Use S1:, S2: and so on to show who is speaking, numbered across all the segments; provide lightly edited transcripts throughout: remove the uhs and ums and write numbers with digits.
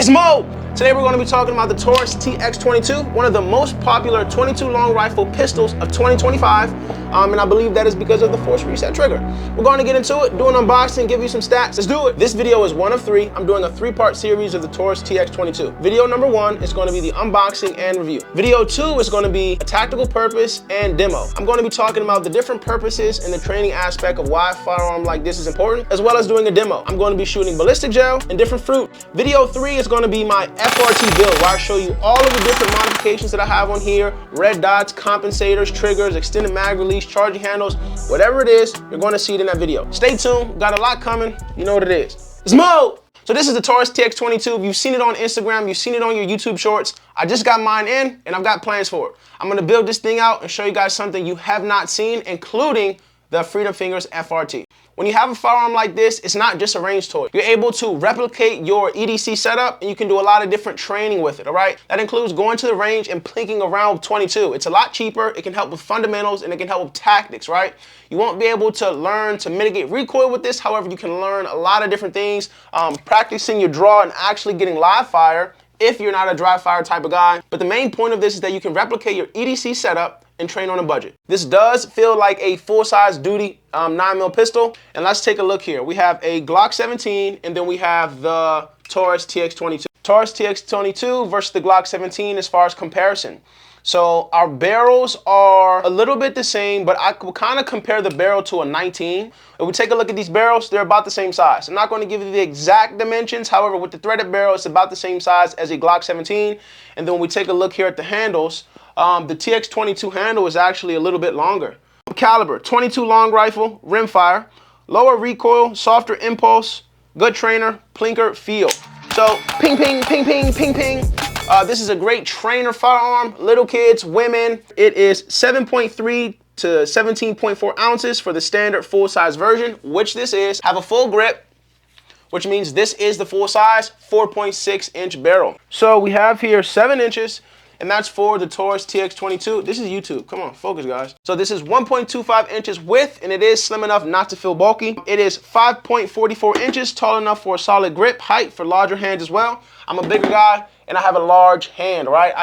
S1: It's Mo! Today we're going to be talking about the Taurus TX22, one of the most popular 22 long rifle pistols of 2025, and I believe that is because of the force reset trigger. We're going to get into it, do an unboxing, give you some stats. Let's do it! This video is one of three. I'm doing a three-part series of the Taurus TX22. Video number one is going to be the unboxing and review. Video two is going to be a tactical purpose and demo. I'm going to be talking about the different purposes and the training aspect of why a firearm like this is important, as well as doing a demo. I'm going to be shooting ballistic gel and different fruit. Video three is going to be my FRT build, where I show you all of the different modifications that I have on here: red dots, compensators, triggers, extended mag release, charging handles, whatever it is, you're going to see it in that video. Stay tuned, got a lot coming, you know what it is. It's Mo! So this is the Taurus TX22. You've seen it on Instagram, you've seen it on your YouTube shorts. I just got mine in and I've got plans for it. I'm going to build this thing out and show you guys something you have not seen, including the Freedom Fingers FRT. When you have a firearm like this, it's not just a range toy. You're able to replicate your EDC setup, and you can do a lot of different training with it, all right? That includes going to the range and plinking around with 22. It's a lot cheaper, it can help with fundamentals, and it can help with tactics, right? You won't be able to learn to mitigate recoil with this. However, you can learn a lot of different things, practicing your draw and actually getting live fire if you're not a dry fire type of guy. But the main point of this is that you can replicate your EDC setup and train on a budget. This does feel like a full-size duty 9mm pistol. And let's take a look here. We have a Glock 17 and then we have the Taurus TX22. Taurus TX22 versus the Glock 17 as far as comparison. So our barrels are a little bit the same, but I will kind of compare the barrel to a 19. If we take a look at these barrels, they're about the same size. I'm not going to give you the exact dimensions. However, with the threaded barrel, it's about the same size as a Glock 17. And then when we take a look here at the handles, the TX22 handle is actually a little bit longer. Caliber, 22 long rifle, rimfire, lower recoil, softer impulse, good trainer, plinker, feel. So ping, ping, ping, ping, ping, ping. This is a great trainer firearm, little kids, women. It is 7.3 to 17.4 ounces for the standard full-size version, which this is. Have a full grip, which means this is the full-size 4.6-inch barrel. So we have here 7 inches, and that's for the Taurus TX22. This is YouTube. Come on, focus, guys. So this is 1.25 inches width, and it is slim enough not to feel bulky. It is 5.44 inches, tall enough for a solid grip height for larger hands as well. I'm a bigger guy, and I have a large hand, right?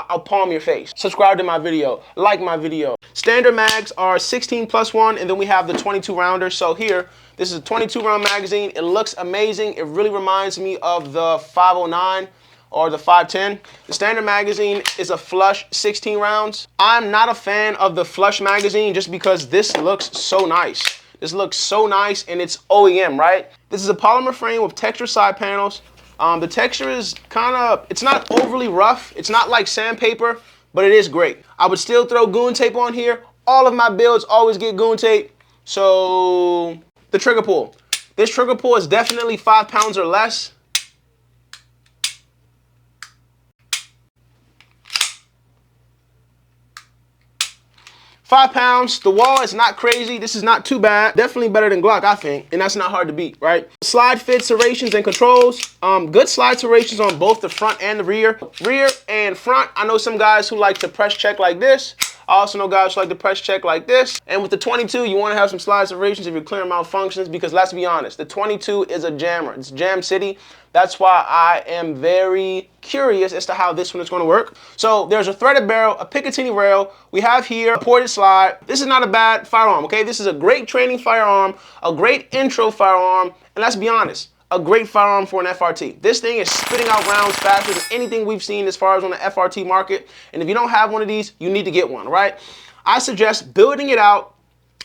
S1: I'll palm your face. Subscribe to my video, like my video. Standard mags are 16+1, and then we have the 22 rounder. So here, this is a 22 round magazine. It looks amazing. It really reminds me of the 509 or the 510. The standard magazine is a flush 16 rounds. I'm not a fan of the flush magazine just because this looks so nice. This looks so nice, and it's OEM, right? This is a polymer frame with textured side panels. The texture is it's not overly rough. It's not like sandpaper, but it is great. I would still throw goon tape on here. All of my builds always get goon tape. So the trigger pull. This trigger pull is definitely 5 pounds or less. £5. The wall is not crazy. This is not too bad. Definitely better than Glock, I think, and that's not hard to beat, right? Slide fit serrations and controls. Good slide serrations on both the front and the rear. Rear and front. I know some guys who like to press check like this. I also know guys who like to press check like this. And with the 22, you want to have some slide serrations if you're clearing malfunctions, because let's be honest, the 22 is a jammer. It's Jam City. That's why I am very curious as to how this one is going to work. So there's a threaded barrel, a Picatinny rail. We have here a ported slide. This is not a bad firearm, okay? This is a great training firearm, a great intro firearm, and let's be honest, a great firearm for an FRT. This thing is spitting out rounds faster than anything we've seen as far as on the FRT market. And if you don't have one of these, you need to get one, right? I suggest building it out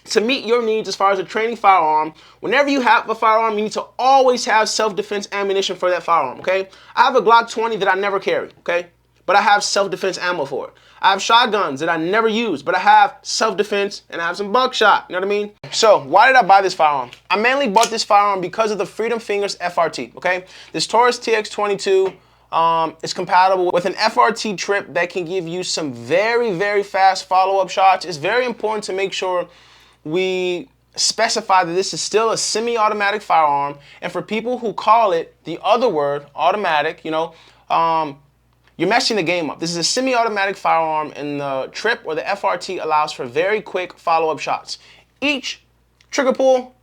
S1: to meet your needs as far as a training firearm. Whenever you have a firearm, you need to always have self-defense ammunition for that firearm, okay? I have a Glock 20 that I never carry, okay? But I have self-defense ammo for it. I have shotguns that I never use, but I have self-defense, and I have some buckshot, you know what I mean? So why did I buy this firearm? I mainly bought this firearm because of the Freedom Fingers FRT, okay? This Taurus TX22 is compatible with an FRT trip that can give you some very, very fast follow-up shots. It's very important to make sure we specify that this is still a semi-automatic firearm, and for people who call it the other word, automatic, you know, you're messing the game up. This is a semi-automatic firearm, and the trip or the FRT allows for very quick follow-up shots. Each trigger pull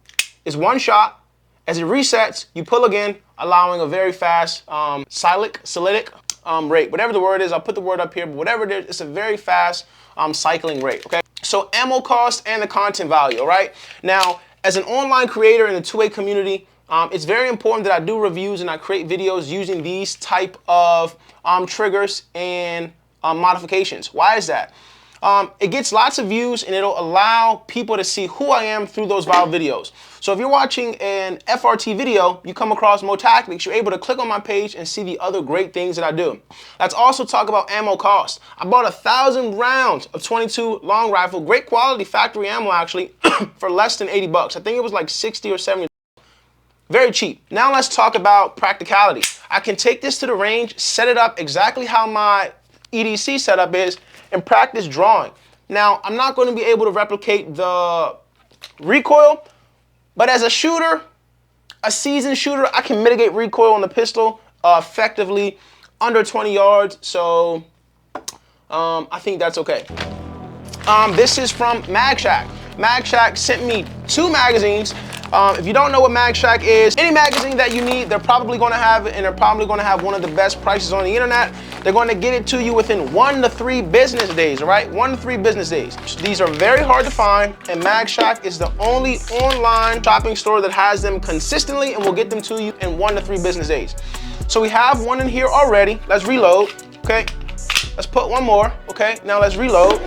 S1: is one shot, As it resets, you pull again, allowing a very fast cyclic rate. Whatever the word is, I'll put the word up here, but whatever it is, it's a very fast cycling rate, okay? So ammo cost and the content value, all right? Now, as an online creator in the 2A community, it's very important that I do reviews and I create videos using these type of triggers and modifications. Why is that? It gets lots of views and it'll allow people to see who I am through those viral videos. So if you're watching an FRT video, you come across Moetactix, you're able to click on my page and see the other great things that I do. Let's also talk about ammo cost. I bought 1,000 rounds of 22 long rifle, great quality factory ammo actually, for less than 80 bucks. I think it was like 60 or 70. Very cheap. Now let's talk about practicality. I can take this to the range, set it up exactly how my EDC setup is, and practice drawing. Now, I'm not going to be able to replicate the recoil, but as a shooter, a seasoned shooter, I can mitigate recoil on the pistol effectively under 20 yards, so I think that's okay. This is from Mag Shack. Mag Shack sent me 2 magazines. If you don't know what Mag Shack is, any magazine that you need, they're probably going to have it, and they're probably going to have one of the best prices on the internet. They're going to get it to you within 1 to 3 business days, all right? 1 to 3 business days. These are very hard to find, and Mag Shack is the only online shopping store that has them consistently and will get them to you in 1 to 3 business days. So we have one in here already. Let's reload, okay? Let's put one more, okay? Now let's reload.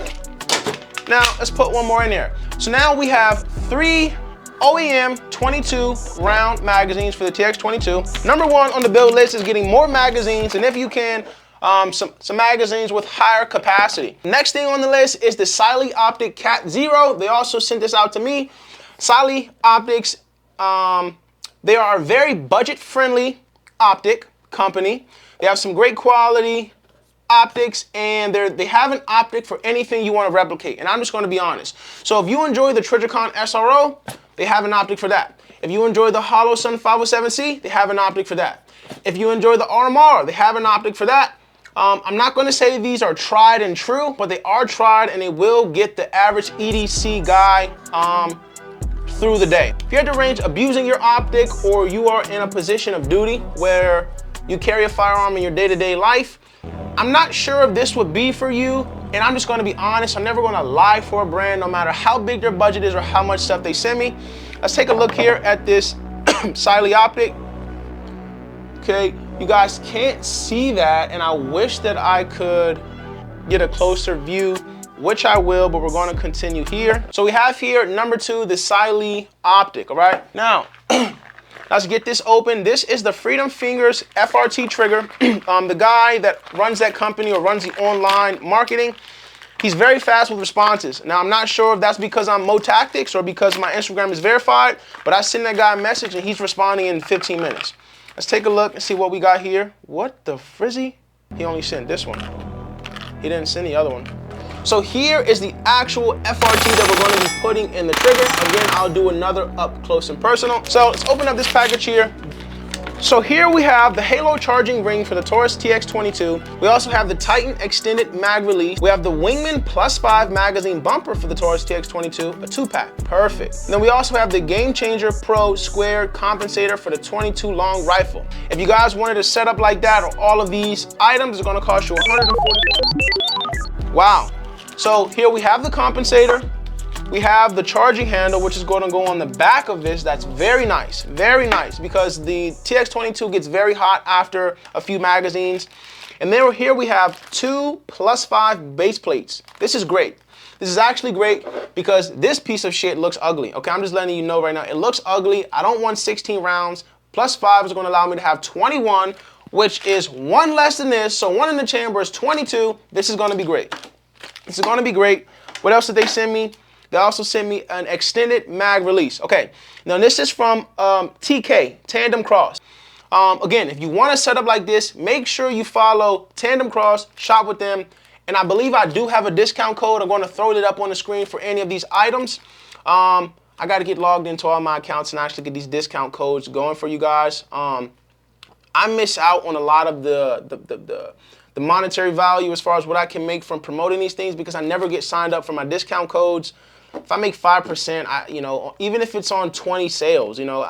S1: Now let's put one more in there. So now we have 3 OEM 22 round magazines for the TX22. Number 1 on the build list is getting more magazines, and if you can, some magazines with higher capacity. Next thing on the list is the Cyelee Optic Cat Zero. They also sent this out to me. Cyelee Optics, they are a very budget-friendly optic company. They have some great quality optics, and they have an optic for anything you want to replicate. And I'm just going to be honest. So if you enjoy the Trijicon SRO, they have an optic for that. If you enjoy the Hollow Sun 507C, they have an optic for that. If you enjoy the RMR, they have an optic for that. I'm not going to say these are tried and true, but they are tried and they will get the average EDC guy through the day. If you're at the range abusing your optic, or you are in a position of duty where you carry a firearm in your day-to-day life, I'm not sure if this would be for you, and I'm just going to be honest. I'm never going to lie for a brand, no matter how big their budget is or how much stuff they send me. Let's take a look here at this Cyelee optic. Okay, you guys can't see that, and I wish that I could get a closer view, which I will, but we're going to continue here. So we have here number 2, the Cyelee optic, all right? Now, let's get this open. This is the Freedom Fingers FRT trigger. The guy that runs that company or runs the online marketing, he's very fast with responses. Now, I'm not sure if that's because I'm Moetactix or because my Instagram is verified, but I send that guy a message and he's responding in 15 minutes. Let's take a look and see what we got here. What the frizzy? He only sent this one. He didn't send the other one. So here is the actual FRT that we're going to be putting in the trigger. Again, I'll do another up close and personal. So let's open up this package here. So here we have the Halo charging ring for the Taurus TX22. We also have the Titan extended mag release. We have the Wingman +5 magazine bumper for the Taurus TX22, a 2-pack, perfect. And then we also have the Game Changer Pro squared compensator for the 22 long rifle. If you guys wanted to set up like that, or all of these items, are going to cost you $140. Wow. So here we have the compensator. We have the charging handle, which is going to go on the back of this. That's very nice, because the TX22 gets very hot after a few magazines. And then here we have 2 +5 base plates. This is great. This is actually great because this piece of shit looks ugly. Okay, I'm just letting you know right now. It looks ugly. I don't want 16 rounds. +5 is going to allow me to have 21, which is 1 less than this. So 1 in the chamber is 22. This is going to be great. This is going to be great. What else did they send me? They also sent me an extended mag release. Okay, now this is from TK, Tandemkross. Again, if you want to set up like this, make sure you follow Tandemkross, shop with them. And I believe I do have a discount code. I'm going to throw it up on the screen for any of these items. I got to get logged into all my accounts and actually get these discount codes going for you guys. I miss out on a lot of the monetary value as far as what I can make from promoting these things because I never get signed up for my discount codes. If I make 5%, you know, even if it's on 20 sales, you know,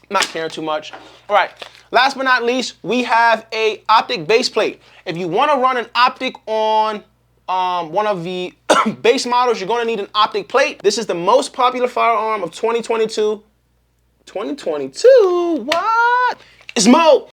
S1: not caring too much. All right, last but not least, we have a optic base plate. If you want to run an optic on one of the base models, you're going to need an optic plate. This is the most popular firearm of 2022. 2022? What? It's Mo.